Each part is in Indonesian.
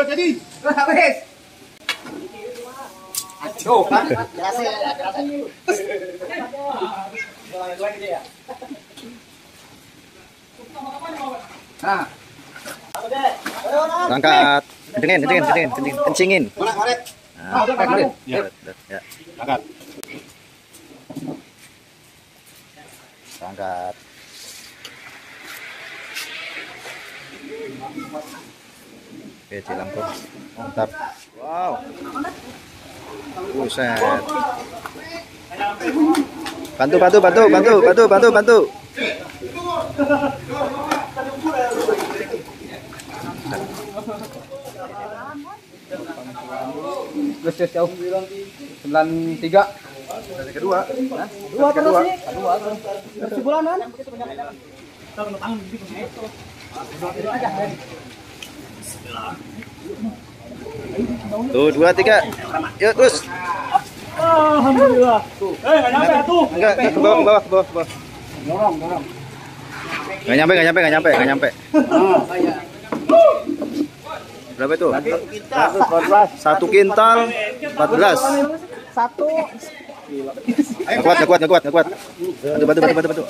jadi. Habis. Aduh, kerasa. Nah. Angkat. Kencingin. Nah, Ya. angkat. Angkat. Oke, Cilampo. Mantap. Wow. Buset. Bantu. Terus jauh 93. Dari kedua. Dua terus sih. Dua. Bulanan. Tuh, 2, 3. Yuk, terus. Alhamdulillah. Tuh. Enggak nyampe tuh. Enggak, ke bawah. Dorong. Enggak nyampe. Berapa itu? 1 kintal 14. Satu. Ngekuat. Bantu.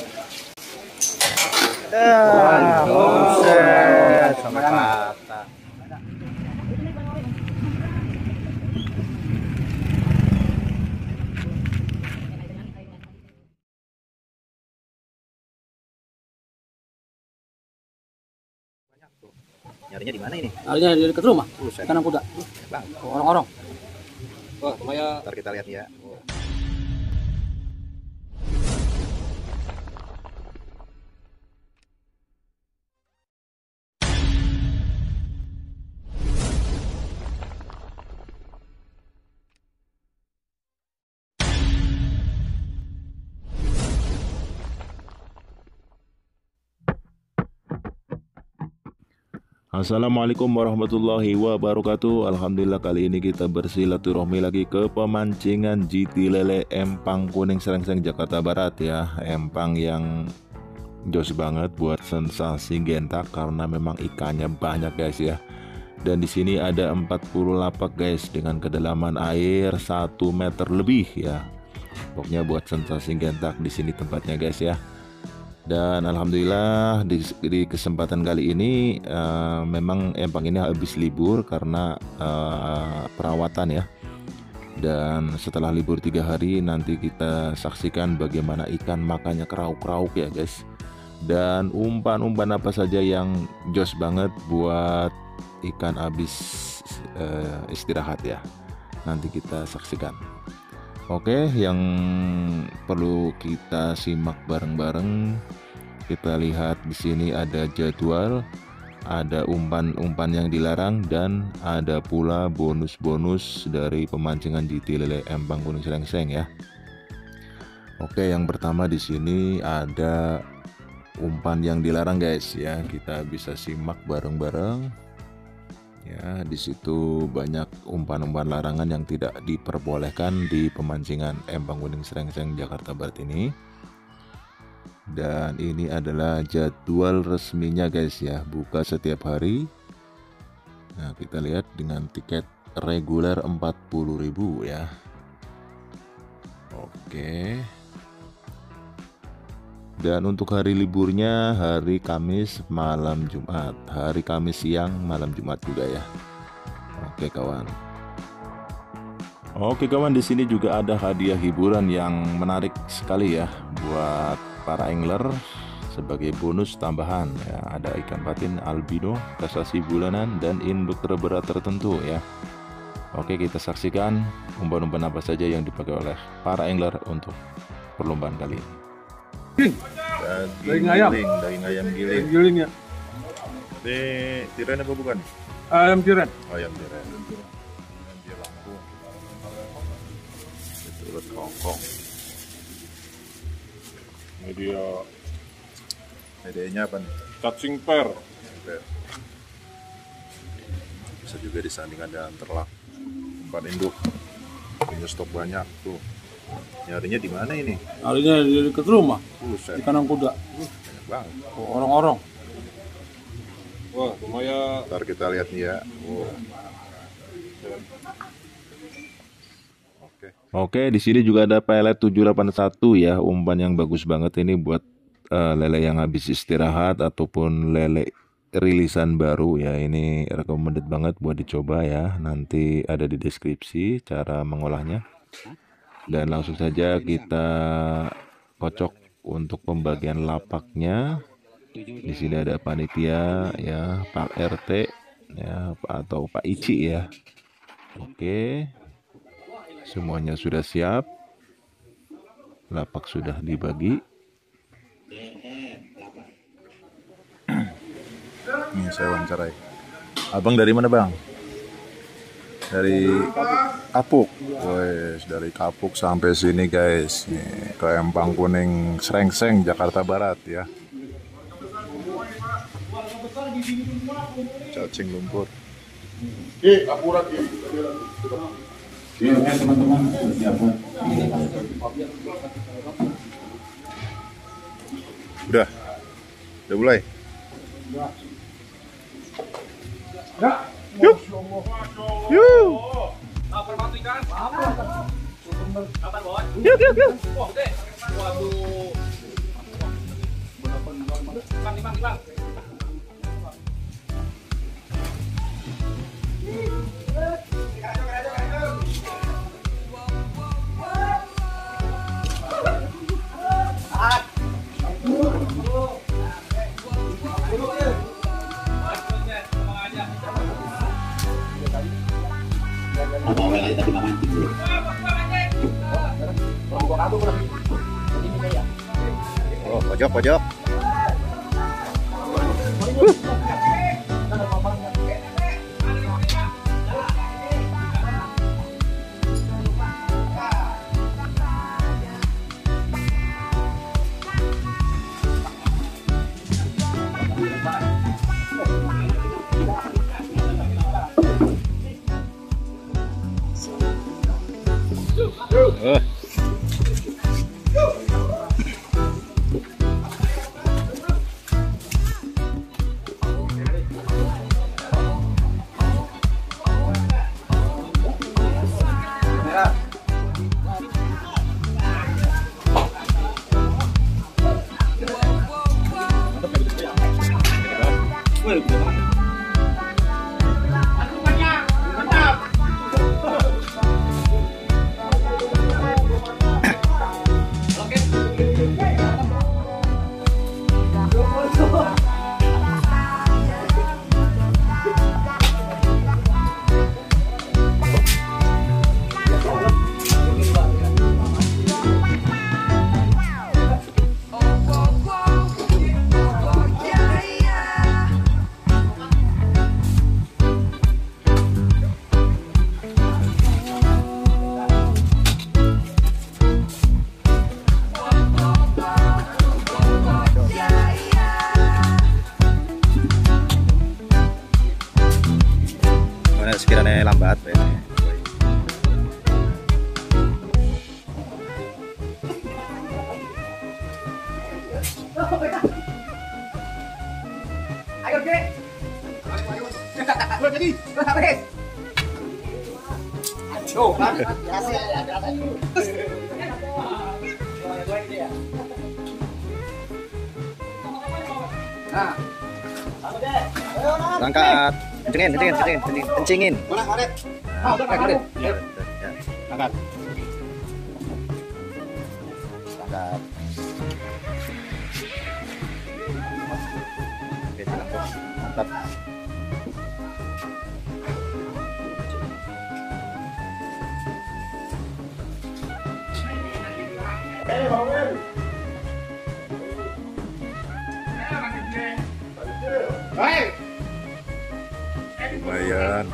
Buset, sama rata. Nyarinya di mana ini? Nyarinya di dekat rumah. Kanan kuda. Bang, Orang-orang. Wah, Maya. ntar kita lihat ya. Assalamualaikum warahmatullahi wabarakatuh. Alhamdulillah kali ini kita bersilaturahmi lagi ke pemancingan GT Lele Empang Kuning Serengseng Jakarta Barat ya. Empang yang jos banget buat sensasi gentak karena memang ikannya banyak guys ya. Dan di sini ada 40 lapak guys dengan kedalaman air 1 meter lebih ya. Pokoknya buat sensasi gentak di sini tempatnya guys ya. Dan alhamdulillah di kesempatan kali ini memang empang ini habis libur karena perawatan ya. Dan setelah libur 3 hari nanti kita saksikan bagaimana ikan makannya kerauk-kerauk ya guys. Dan umpan-umpan apa saja yang jos banget buat ikan habis istirahat ya. Nanti kita saksikan. Oke, yang perlu kita simak bareng-bareng, kita lihat di sini ada jadwal, ada umpan-umpan yang dilarang, dan ada pula bonus-bonus dari pemancingan GT Lele Empang Kuning Serengseng ya. Oke, yang pertama di sini ada umpan yang dilarang guys ya, kita bisa simak bareng-bareng. Ya, di situ banyak umpan-umpan larangan yang tidak diperbolehkan di pemancingan Empang Kuning Serengseng Jakarta Barat ini. Dan ini adalah jadwal resminya guys ya, buka setiap hari. Nah, kita lihat dengan tiket reguler 40.000 ya. Oke. Dan untuk hari liburnya hari Kamis malam Jumat, hari Kamis siang malam Jumat juga ya. Oke kawan. Oke kawan, di sini juga ada hadiah hiburan yang menarik sekali ya buat para angler sebagai bonus tambahan ya. Ada ikan patin albino, kasasi bulanan, dan induk terberat tertentu ya. Oke, kita saksikan umpan-umpan apa saja yang dipakai oleh para angler untuk perlombaan kali ini. Daging ayam giling ya. Ini tiren apa bukan? Ayam tiren. Ayam tiren. Dia Lampung. Itu kongkong. Ini dia Medianya apa nih? cacing per. Bisa juga disandingkan dengan terlak. Umpan induk. Punya stok banyak tuh. Nyarinya di mana ini? Alinya di dekat rumah. Buset. Di kanan kuda. Banyak banget. Orang-orang. Wah, lumayan. Ntar kita lihat nih ya. Oke, di sini juga ada pelet 781 ya, umpan yang bagus banget ini buat lele yang habis istirahat ataupun lele rilisan baru ya. Ini recommended banget buat dicoba ya. Nanti ada di deskripsi cara mengolahnya. Dan langsung saja kita kocok untuk pembagian lapaknya. Di sini ada panitia ya, Pak RT ya, atau Pak Ici ya. Oke. Semuanya sudah siap. Lapak sudah dibagi. Nih saya wawancarai. Abang dari mana, Bang? Dari Kapuk. Wes, dari Kapuk sampai sini, guys. Nih, ke Empang Kuning Srengseng, Jakarta Barat ya. Cacing lumpur. Teman-teman siapkan. Udah mulai. Yuk. Yuk. Oh, pojok. Sekiranya lambat ini. Ayo, Dek. Ayo, jadi. Habis. Tuh, hasil. Nah. Angkat. Kencingin. Mana, Karet? Ah, udah, Karet. Angkat. Angkat. Oke, mantap. Lumayan.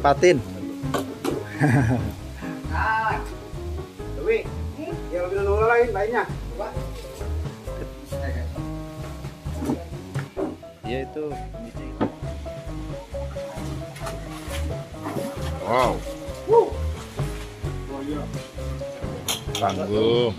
Patin. Dewi, yang lebih dulu lainnya. Ya itu. Wow. Tanggung.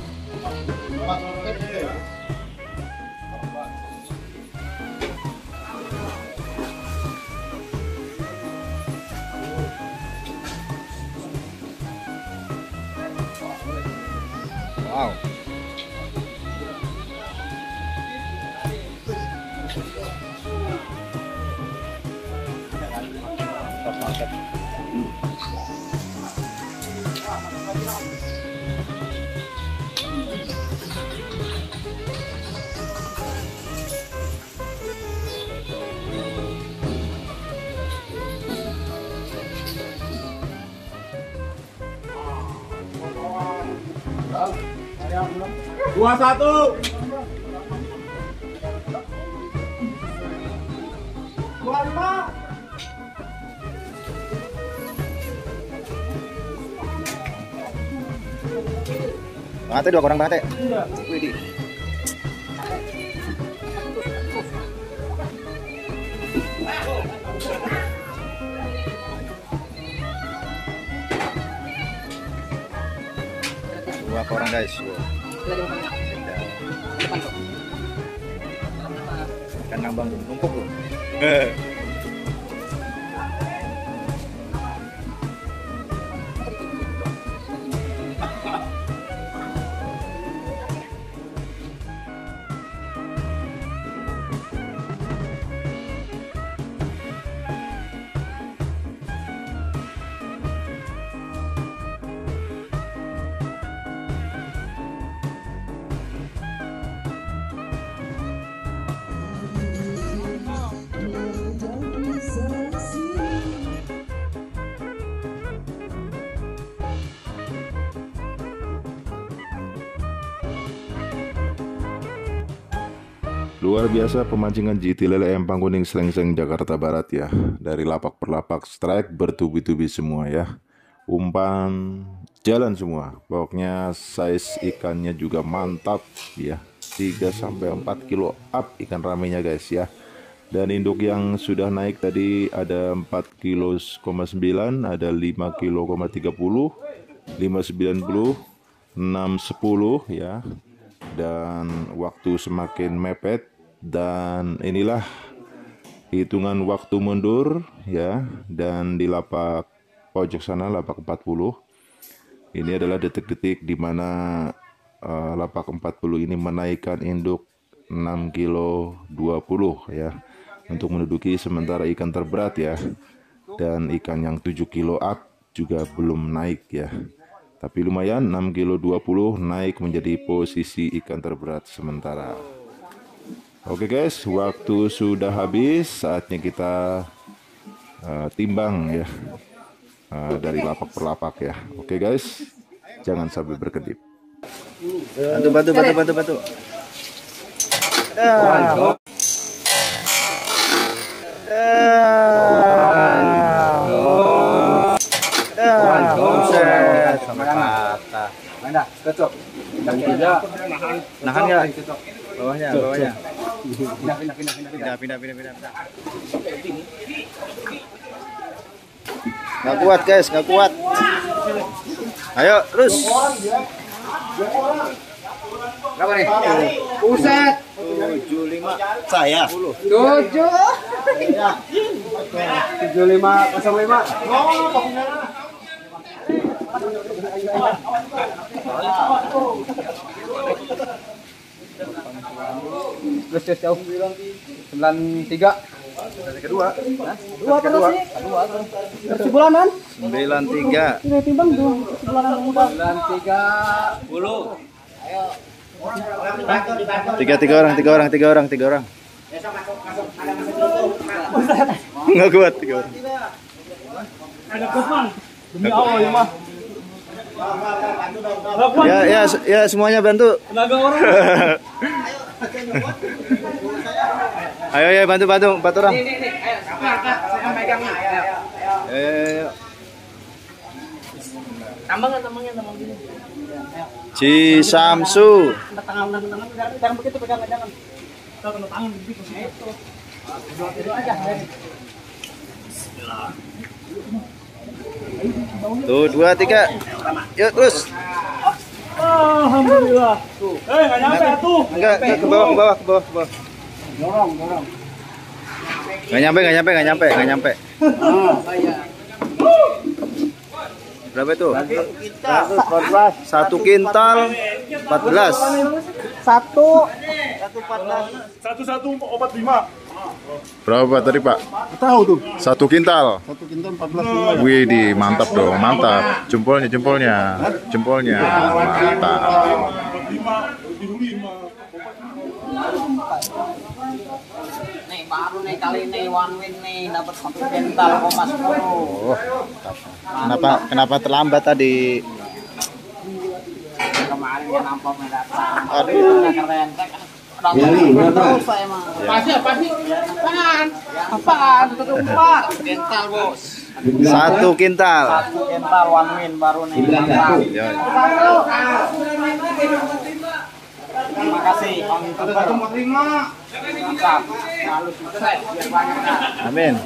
Wow. Dua satu. Dua lima. Banget dua orang banget. Widih. Dua orang guys. Ikan nambang numpuk loh. Luar biasa pemancingan GT lele empang kuning Srengseng Jakarta Barat ya. Dari lapak per lapak strike bertubi-tubi semua ya. Umpan jalan semua. Pokoknya size ikannya juga mantap ya. 3-4 kilo up ikan ramenya guys ya. Dan induk yang sudah naik tadi ada 4,9 kg, ada 5,30 kg, 5,90, 6,10 ya. Dan waktu semakin mepet, dan inilah hitungan waktu mundur ya. Dan di lapak pojok sana, lapak 40, ini adalah detik-detik di mana lapak 40 ini menaikkan induk 6,20 kg ya, untuk menduduki sementara ikan terberat ya. Dan ikan yang 7 kilo up juga belum naik ya. Tapi lumayan 6,20 kg naik menjadi posisi ikan terberat sementara. Oke guys, waktu sudah habis, saatnya kita timbang ya, dari lapak per lapak ya. Oke guys, jangan sampai berkedip. Bantu. Mana? Cocok. Nahan ya? Bawahnya. Pindah. Nggak kuat guys, nggak kuat. Ayo terus. Berapa nih? Buset. 75 saya. 7505. Terus jauh 93. Kedua. Dua terus sih. Sebulanan. 93. Ini timbang tuh. Sebulanan 93. Ayo. Tiga orang. Nggak kuat 3 orang. Ada Gusman. Demi Allah ya mah. Ya semuanya bantu. Tenaga orang. Ayo bantu orang. Nih, ayo, Kak, saya megang nih. Ayo. Tambang gini. Ci Samsu. Tangan, jangan begitu pegangan, jangan. Kalau kena tangan begitu posisi itu. Itu aja. Tuh 2 3. Yuk terus. Alhamdulillah. Tuh. Enggak nyampe tuh. Enggak ke bawah. Dorong. Enggak nyampe. Berapa itu? 1 kintal 14. 1145. Berapa tadi Pak? Tahu tuh. 1 kintal. 1 kintal 14. Wih, mantap dong, mantap. Jempolnya. Mantap. 45. Nih baru nih kali ini one win nih dapat 1 kintal 10. Oh. Kenapa terlambat tadi? Kemarin dia nampak mendatang. Aduh. Keren. Terus saya mah. Apaan? 1 kintal, Bos. 1 kintal. 1 kintal one win baru nih. Mantap. Yo. Terima kasih Bang YouTuber. Mantap. Lalu sukses biar banyak. Kak. Amin.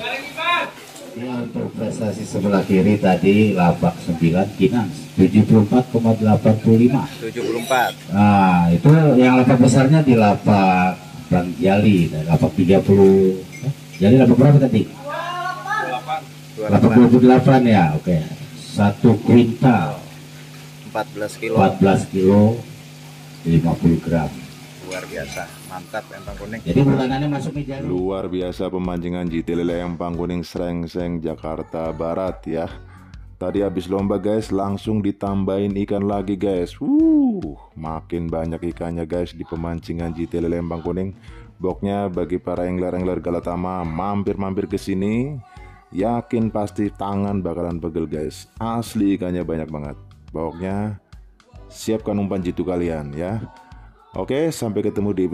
Ya, untuk prestasi sebelah kiri tadi lapak 9 Kinans 74,85. 74. Nah, itu yang lapak besarnya di lapak Bang Jali, lapak 30. Jali lapak berapa tadi? 28. Lapak 28 ya, oke. 1 kuintal 14 kilo. 14 kilo 50 gram. Luar biasa. Mantap empang kuning. Jadi bulanannya masuk di Jali. Luar biasa pemancingan JT Lele Empang Kuning Srengseng Jakarta Barat ya. Tadi habis lomba guys, langsung ditambahin ikan lagi guys. Makin banyak ikannya guys di pemancingan JT Lele Empang Kuning. Pokoknya bagi para angler-angler Galatama mampir ke sini, yakin pasti tangan bakalan pegel guys. Asli ikannya banyak banget. Pokoknya siapkan umpan jitu kalian ya. Oke, sampai ketemu di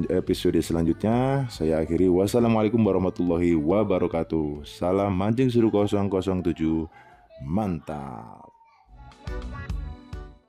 episode selanjutnya. Saya akhiri. Wassalamualaikum warahmatullahi wabarakatuh. Salam mancing seru 007. Mantap.